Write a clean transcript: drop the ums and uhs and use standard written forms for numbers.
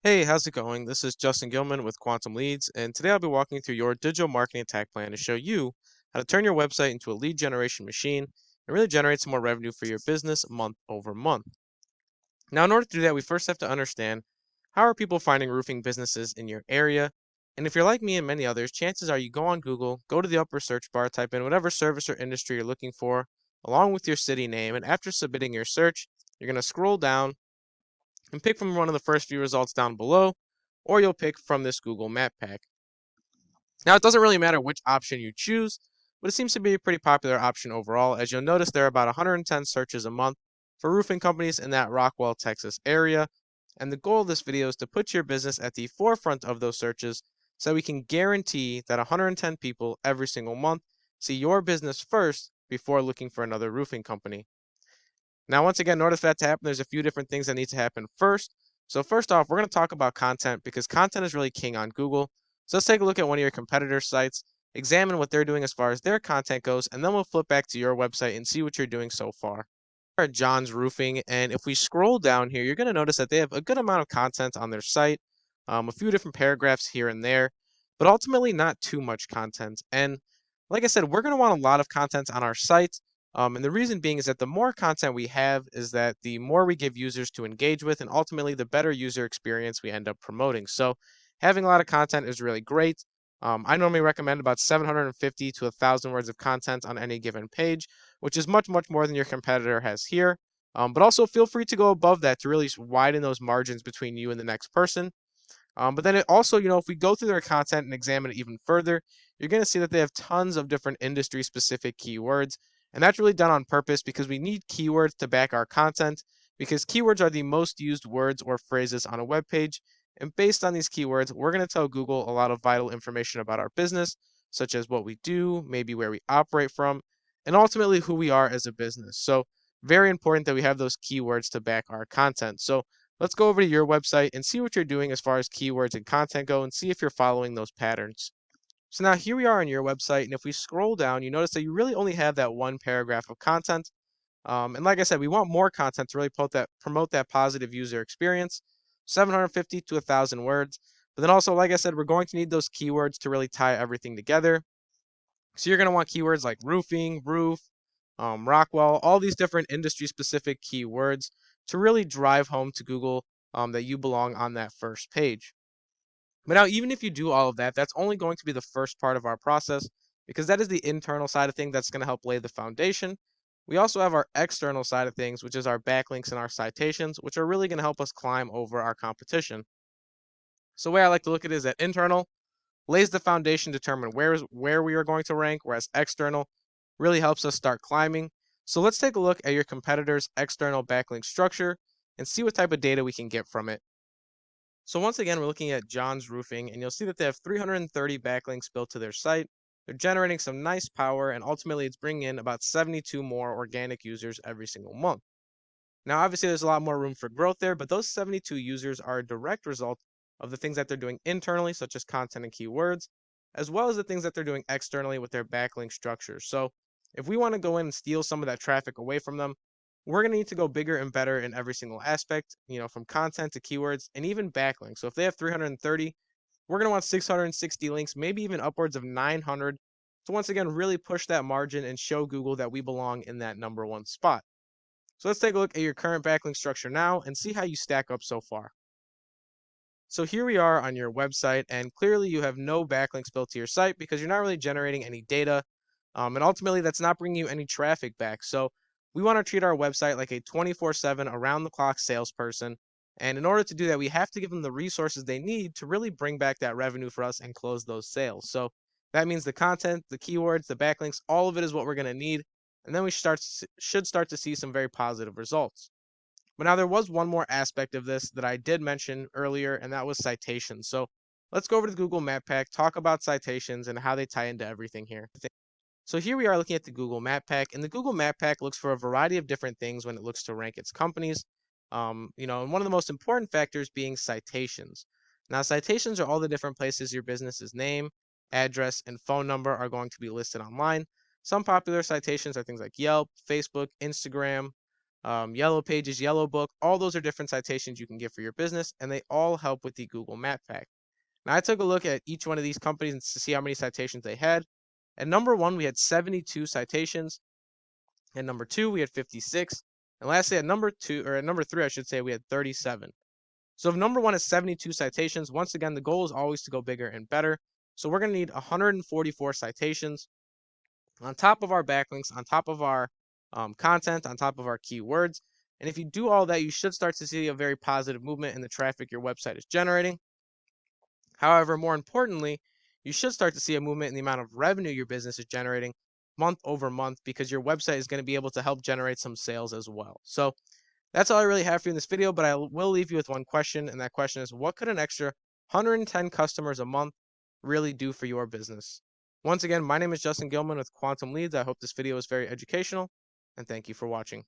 Hey, how's it going? This is Justin Gilman with Quantum Leads, and today I'll be walking through your digital marketing attack plan to show you how to turn your website into a lead generation machine and really generate some more revenue for your business month over month. Now, in order to do that, we first have to understand how are people finding roofing businesses in your area? And if you're like me and many others, chances are you go on Google, go to the upper search bar, type in whatever service or industry you're looking for, along with your city name, and after submitting your search, you're going to scroll down and pick from one of the first few results down below, or you'll pick from this Google Map pack. Now, it doesn't really matter which option you choose, but it seems to be a pretty popular option overall, as you'll notice there are about 110 searches a month for roofing companies in that Rockwall, Texas area. And the goal of this video is to put your business at the forefront of those searches so we can guarantee that 110 people every single month see your business first before looking for another roofing company. Now, once again, in order for that to happen, there's a few different things that need to happen first. So first off, we're going to talk about content because content is really king on Google. So let's take a look at one of your competitor sites, examine what they're doing as far as their content goes, and then we'll flip back to your website and see what you're doing so far. We're at John's Roofing, and if we scroll down here, you're going to notice that they have a good amount of content on their site, a few different paragraphs here and there, but ultimately not too much content. And like I said, we're going to want a lot of content on our site. And the reason being is that the more content we have is that the more we give users to engage with, and ultimately the better user experience we end up promoting. So having a lot of content is really great. I normally recommend about 750 to 1,000 words of content on any given page, which is much, much more than your competitor has here. But also feel free to go above that to really widen those margins between you and the next person. But then it also, if we go through their content and examine it even further, you're going to see that they have tons of different industry specific keywords. And that's really done on purpose because we need keywords to back our content because keywords are the most used words or phrases on a web page. And based on these keywords, we're going to tell Google a lot of vital information about our business, such as what we do, maybe where we operate from, and ultimately who we are as a business. So, very important that we have those keywords to back our content. So, let's go over to your website and see what you're doing as far as keywords and content go and see if you're following those patterns. So now here we are on your website, and if we scroll down, you notice that you really only have that one paragraph of content. And like I said, we want more content to really promote that positive user experience, 750 to 1,000 words. But then also, like I said, we're going to need those keywords to really tie everything together. So you're going to want keywords like roofing, roof, Rockwell, all these different industry specific keywords to really drive home to Google that you belong on that first page. But now, even if you do all of that, that's only going to be the first part of our process because that is the internal side of things that's going to help lay the foundation. We also have our external side of things, which is our backlinks and our citations, which are really going to help us climb over our competition. So the way I like to look at it is that internal lays the foundation to determine where we are going to rank, whereas external really helps us start climbing. So let's take a look at your competitor's external backlink structure and see what type of data we can get from it. So once again, we're looking at John's Roofing, and you'll see that they have 330 backlinks built to their site. They're generating some nice power, and ultimately it's bringing in about 72 more organic users every single month. Now, obviously, there's a lot more room for growth there, but those 72 users are a direct result of the things that they're doing internally, such as content and keywords, as well as the things that they're doing externally with their backlink structures. So, if we want to go in and steal some of that traffic away from them, we're going to need to go bigger and better in every single aspect, from content to keywords and even backlinks. So, if they have 330, we're going to want 660 links, maybe even upwards of 900 to once again really push that margin and show Google that we belong in that number one spot. So let's take a look at your current backlink structure now and see how you stack up so far. So here we are on your website, and clearly you have no backlinks built to your site because you're not really generating any data, and ultimately that's not bringing you any traffic back. So we want to treat our website like a 24/7 around-the-clock salesperson, and in order to do that, we have to give them the resources they need to really bring back that revenue for us and close those sales. So that means the content, the keywords, the backlinks, all of it is what we're going to need, and then we should start to see some very positive results. But now there was one more aspect of this that I did mention earlier, and that was citations. So let's go over to the Google Map Pack, talk about citations and how they tie into everything here. So here we are looking at the Google Map Pack, and the Google Map Pack looks for a variety of different things when it looks to rank its companies. And one of the most important factors being citations. Now, citations are all the different places your business's name, address, and phone number are going to be listed online. Some popular citations are things like Yelp, Facebook, Instagram, Yellow Pages, Yellow Book, all those are different citations you can get for your business, and they all help with the Google Map Pack. Now, I took a look at each one of these companies to see how many citations they had. At number one, we had 72 citations. At number two, we had 56. And lastly, at number three, I should say, we had 37. So if number one is 72 citations, once again, the goal is always to go bigger and better. So we're going to need 144 citations on top of our backlinks, on top of our content, on top of our keywords. And if you do all that, you should start to see a very positive movement in the traffic your website is generating. However, more importantly, you should start to see a movement in the amount of revenue your business is generating month over month, because your website is going to be able to help generate some sales as well. So that's all I really have for you in this video, but I will leave you with one question, and that question is, what could an extra 110 customers a month really do for your business? Once again, my name is Justin Gilman with Quantum Leads. I hope this video was very educational, and thank you for watching.